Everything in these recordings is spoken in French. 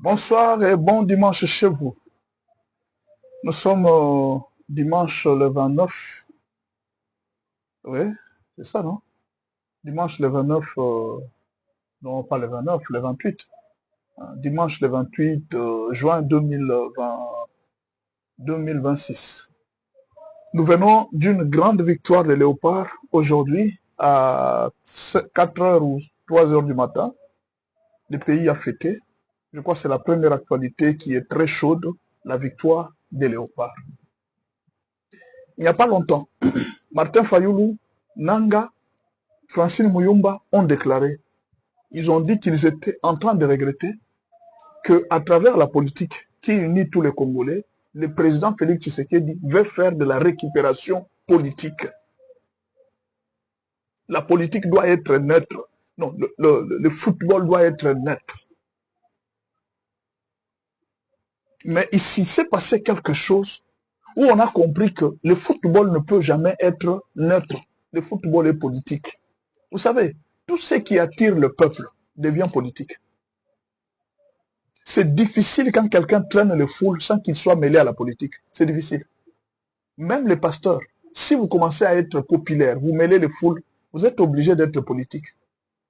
Bonsoir et bon dimanche chez vous. Nous sommes dimanche le 29. Oui, c'est ça, non? Dimanche le 29, non pas le 29, le 28. Dimanche le 28 juin 2026. Nous venons d'une grande victoire des Léopards aujourd'hui à 4 heures ou 3 heures du matin. Le pays a fêté. Je crois que c'est la première actualité qui est très chaude, la victoire des Léopards. Il n'y a pas longtemps, Martin Fayoulou, Nanga, Francine Mouyumba ont déclaré, ils ont dit qu'ils étaient en train de regretter qu'à travers la politique qui unit tous les Congolais, le président Félix Tshisekedi veut faire de la récupération politique. La politique doit être neutre. Non, le football doit être neutre. Mais ici, s'est passé quelque chose où on a compris que le football ne peut jamais être neutre. Le football est politique. Vous savez, tout ce qui attire le peuple devient politique. C'est difficile quand quelqu'un traîne les foules sans qu'il soit mêlé à la politique. C'est difficile. Même les pasteurs, si vous commencez à être populaire, vous mêlez les foules, vous êtes obligé d'être politique.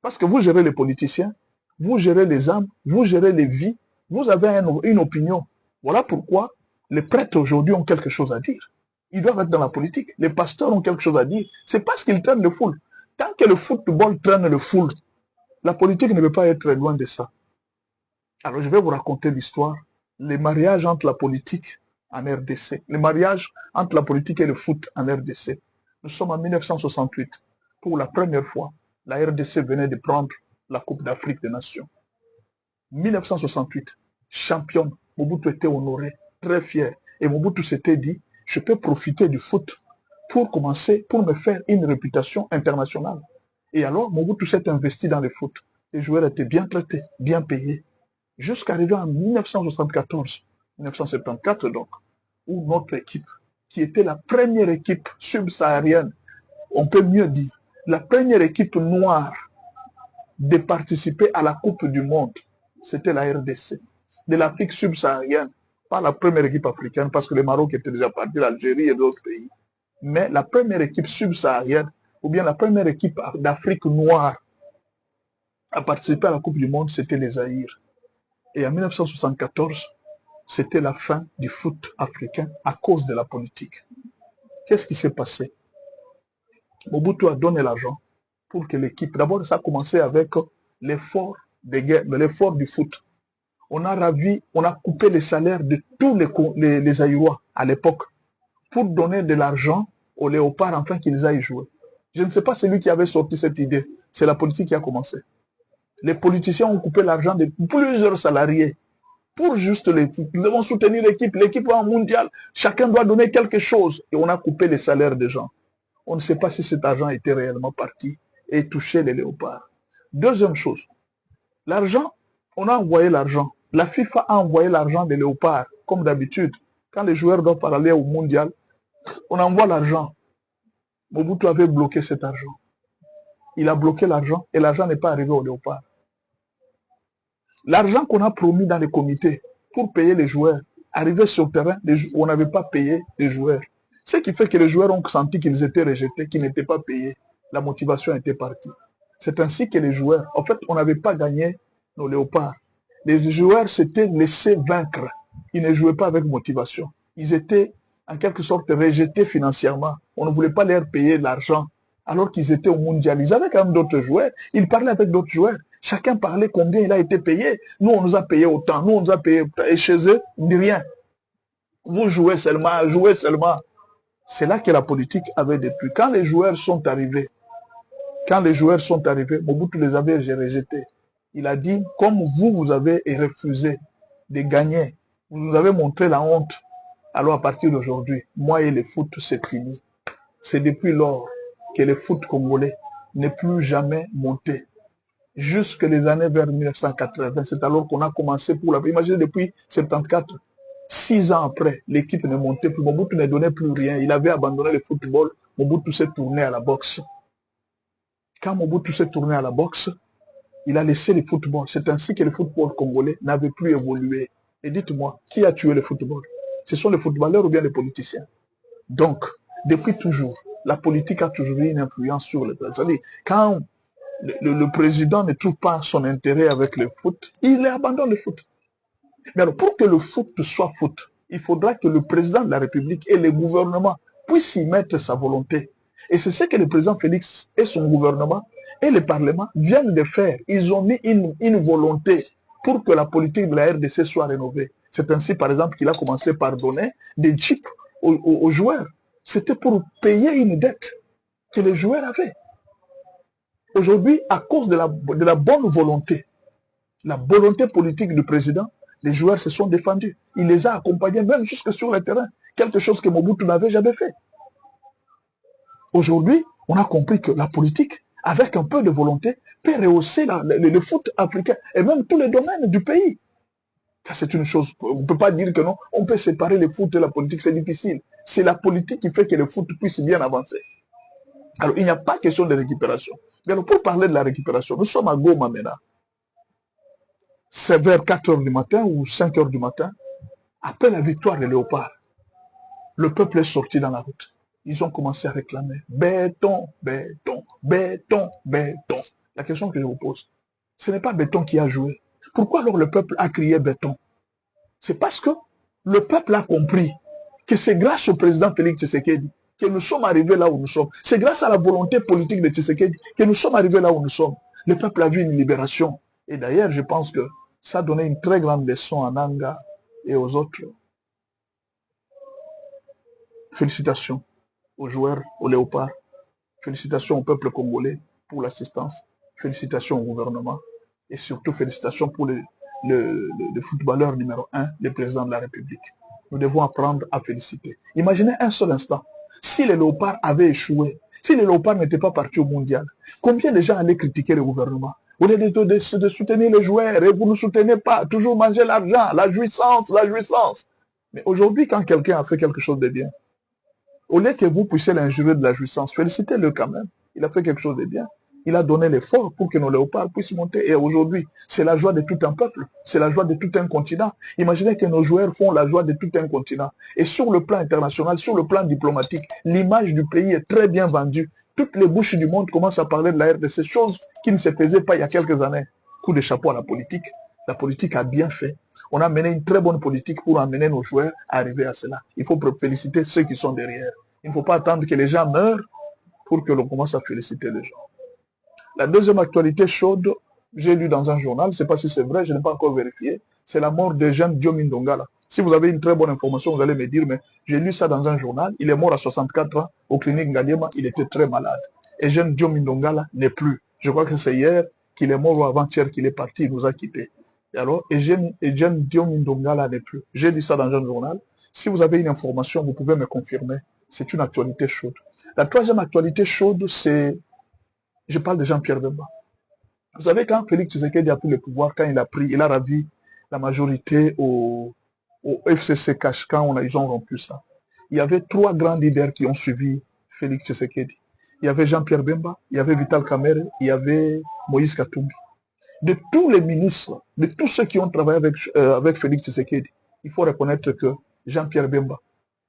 Parce que vous gérez les politiciens, vous gérez les âmes, vous gérez les vies, vous avez une opinion. Voilà pourquoi les prêtres aujourd'hui ont quelque chose à dire. Ils doivent être dans la politique. Les pasteurs ont quelque chose à dire. C'est parce qu'ils traînent les foules. Tant que le football traîne le foule, la politique ne veut pas être loin de ça. Alors je vais vous raconter l'histoire, les mariages entre la politique en RDC, les mariages entre la politique et le foot en RDC. Nous sommes en 1968. Pour la première fois, la RDC venait de prendre la Coupe d'Afrique des Nations. 1968, championne, Mobutu était honoré, très fier. Et Mobutu s'était dit, je peux profiter du foot pour commencer, pour me faire une réputation internationale. Et alors, Mobutu s'est investi dans le foot. Les joueurs étaient bien traités, bien payés. Jusqu'à arriver en 1974, 1974 donc, où notre équipe, qui était la première équipe subsaharienne, on peut mieux dire, la première équipe noire de participer à la Coupe du Monde, c'était la RDC, de l'Afrique subsaharienne, pas la première équipe africaine, parce que le Maroc était déjà parti, l'Algérie et d'autres pays, mais la première équipe subsaharienne, ou bien la première équipe d'Afrique noire à participer à la Coupe du Monde, c'était les Zaïre. Et en 1974, c'était la fin du foot africain à cause de la politique. Qu'est-ce qui s'est passé? Mobutu a donné l'argent pour que l'équipe... D'abord, ça a commencé avec l'effort des guerres, l'effort du foot. On a ravi, on a coupé les salaires de tous les Aïrois à l'époque pour donner de l'argent aux léopards afin qu'ils aillent jouer. Je ne sais pas celui qui avait sorti cette idée. C'est la politique qui a commencé. Les politiciens ont coupé l'argent de plusieurs salariés pour juste l'équipe. Nous devons soutenir l'équipe. L'équipe va en mondial. Chacun doit donner quelque chose. Et on a coupé les salaires des gens. On ne sait pas si cet argent était réellement parti et touché les léopards. Deuxième chose, l'argent, on a envoyé l'argent. La FIFA a envoyé l'argent des léopards, comme d'habitude. Quand les joueurs doivent aller au mondial, on envoie l'argent. Mobutu avait bloqué cet argent. Il a bloqué l'argent et l'argent n'est pas arrivé aux léopards. L'argent qu'on a promis dans les comités pour payer les joueurs, arrivé sur le terrain, on n'avait pas payé les joueurs. Ce qui fait que les joueurs ont senti qu'ils étaient rejetés, qu'ils n'étaient pas payés. La motivation était partie. C'est ainsi que les joueurs, en fait, on n'avait pas gagné nos léopards. Les joueurs s'étaient laissés vaincre. Ils ne jouaient pas avec motivation. Ils étaient en quelque sorte rejetés financièrement. On ne voulait pas leur payer l'argent alors qu'ils étaient au mondial. Ils avaient quand même d'autres joueurs. Ils parlaient avec d'autres joueurs. Chacun parlait combien il a été payé. Nous, on nous a payé autant. Nous, on nous a payé autant. Et chez eux, rien. Vous jouez seulement, jouez seulement. C'est là que la politique avait détruit. Quand les joueurs sont arrivés, Mobutu les avait rejetés. Il a dit, comme vous avez refusé de gagner, vous nous avez montré la honte, alors à partir d'aujourd'hui, moi et le foot, c'est fini. C'est depuis lors que le foot congolais n'est plus jamais monté. Jusque les années vers 1980, c'est alors qu'on a commencé pour la... Imaginez depuis 74, 6 ans après, l'équipe ne montait plus, Mobutu ne donnait plus rien, il avait abandonné le football, Mobutu s'est tourné à la boxe. Quand Mobutu s'est tourné à la boxe, Il a laissé le football. C'est ainsi que le football congolais n'avait plus évolué. Et dites-moi, qui a tué le football? Ce sont les footballeurs ou bien les politiciens? Donc, depuis toujours, la politique a toujours eu une influence sur le peuple. C'est-à-dire, quand le président ne trouve pas son intérêt avec le foot, il abandonne le foot. Mais alors, pour que le foot soit foot, il faudra que le président de la République et le gouvernement puissent y mettre sa volonté. Et c'est ce que le président Félix et son gouvernement et le Parlement viennent de faire. Ils ont mis une volonté pour que la politique de la RDC soit rénovée. C'est ainsi, par exemple, qu'il a commencé par donner des chips aux joueurs. C'était pour payer une dette que les joueurs avaient. Aujourd'hui, à cause de la bonne volonté, la volonté politique du président, les joueurs se sont défendus. Il les a accompagnés même jusque sur le terrain. Quelque chose que Mobutu n'avait jamais fait. Aujourd'hui, on a compris que la politique, avec un peu de volonté, peut rehausser le foot africain et même tous les domaines du pays. Ça, c'est une chose. On ne peut pas dire que non. On peut séparer le foot et la politique, c'est difficile. C'est la politique qui fait que le foot puisse bien avancer. Alors, il n'y a pas question de récupération. Mais alors, pour parler de la récupération, nous sommes à Goma maintenant. C'est vers 4 heures du matin ou 5 heures du matin. Après la victoire des Léopards, le peuple est sorti dans la route. Ils ont commencé à réclamer béton, béton, béton, béton. La question que je vous pose, ce n'est pas béton qui a joué. Pourquoi alors le peuple a crié béton? C'est parce que le peuple a compris que c'est grâce au président Félix Tshisekedi que nous sommes arrivés là où nous sommes. C'est grâce à la volonté politique de Tshisekedi que nous sommes arrivés là où nous sommes. Le peuple a vu une libération. Et d'ailleurs, je pense que ça a donné une très grande leçon à Nanga et aux autres. Félicitations aux joueurs, aux léopards. Félicitations au peuple congolais pour l'assistance. Félicitations au gouvernement. Et surtout, félicitations pour le footballeur numéro 1, le président de la République. Nous devons apprendre à féliciter. Imaginez un seul instant. Si les léopards avaient échoué, si les léopards n'étaient pas partis au mondial, combien de gens allaient critiquer le gouvernement? Au lieu de soutenir les joueurs, et vous ne soutenez pas, toujours manger l'argent, la jouissance, la jouissance. Mais aujourd'hui, quand quelqu'un a fait quelque chose de bien, au lieu que vous puissiez l'injurer de la jouissance, félicitez-le quand même. Il a fait quelque chose de bien. Il a donné l'effort pour que nos léopards puissent monter. Et aujourd'hui, c'est la joie de tout un peuple. C'est la joie de tout un continent. Imaginez que nos joueurs font la joie de tout un continent. Et sur le plan international, sur le plan diplomatique, l'image du pays est très bien vendue. Toutes les bouches du monde commencent à parler de la RDC, choses qui ne se faisaient pas il y a quelques années. Coup de chapeau à la politique. La politique a bien fait. On a mené une très bonne politique pour amener nos joueurs à arriver à cela. Il faut féliciter ceux qui sont derrière. Il ne faut pas attendre que les gens meurent pour que l'on commence à féliciter les gens. La deuxième actualité chaude, j'ai lu dans un journal, je ne sais pas si c'est vrai, je n'ai pas encore vérifié, c'est la mort de Jean Diomin Dongala. Si vous avez une très bonne information, vous allez me dire, mais j'ai lu ça dans un journal, il est mort à 64 ans, au clinique Ngaliema, il était très malade. Et Jean Diomin Dongala n'est plus. Je crois que c'est hier qu'il est mort ou avant-hier qu'il est parti, il nous a quittés. Et alors, Jean Diomin Dongala n'est plus. J'ai lu ça dans un journal. Si vous avez une information, vous pouvez me confirmer. C'est une actualité chaude. La troisième actualité chaude, c'est... Je parle de Jean-Pierre Bemba. Vous savez, quand Félix Tshisekedi a pris le pouvoir, quand il a ravi la majorité au FCC Cash, quand ils ont rompu ça, il y avait 3 grands leaders qui ont suivi Félix Tshisekedi. Il y avait Jean-Pierre Bemba, il y avait Vital Kamerhe, il y avait Moïse Katumbi. De tous les ministres, de tous ceux qui ont travaillé avec Félix Tshisekedi, il faut reconnaître que Jean-Pierre Bemba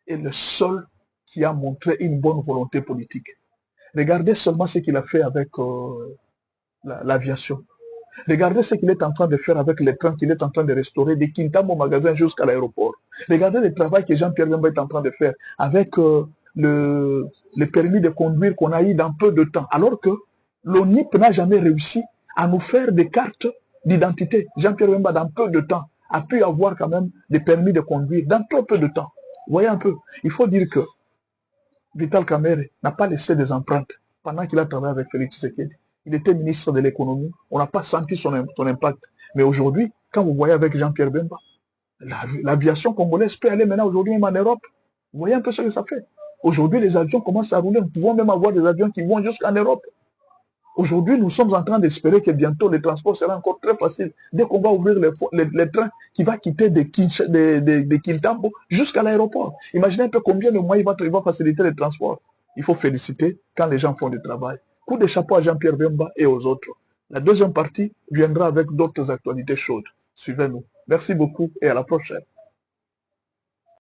est le seul qui a montré une bonne volonté politique. Regardez seulement ce qu'il a fait avec l'aviation. Regardez ce qu'il est en train de faire avec les trains qu'il est en train de restaurer, de Kintambo magasin jusqu'à l'aéroport. Regardez le travail que Jean-Pierre Bemba est en train de faire avec le permis de conduire qu'on a eu dans peu de temps. Alors que l'ONIP n'a jamais réussi à nous faire des cartes d'identité. Jean-Pierre Bemba, dans peu de temps, a pu avoir quand même des permis de conduire dans trop peu de temps. Vous voyez un peu, il faut dire que Vital Kamerhe n'a pas laissé des empreintes pendant qu'il a travaillé avec Félix Tshisekedi. Il était ministre de l'économie, on n'a pas senti son impact. Mais aujourd'hui, quand vous voyez avec Jean-Pierre Bemba, l'aviation congolaise peut aller maintenant aujourd'hui même en Europe. Vous voyez un peu ce que ça fait. Aujourd'hui, les avions commencent à rouler, nous pouvons même avoir des avions qui vont jusqu'en Europe. Aujourd'hui, nous sommes en train d'espérer que bientôt le transport sera encore très facile. Dès qu'on va ouvrir les trains qui va quitter de Kintambo jusqu'à l'aéroport. Imaginez un peu combien de moyens il va faciliter le transport. Il faut féliciter quand les gens font du travail. Coup de chapeau à Jean-Pierre Bemba et aux autres. La deuxième partie viendra avec d'autres actualités chaudes. Suivez-nous. Merci beaucoup et à la prochaine.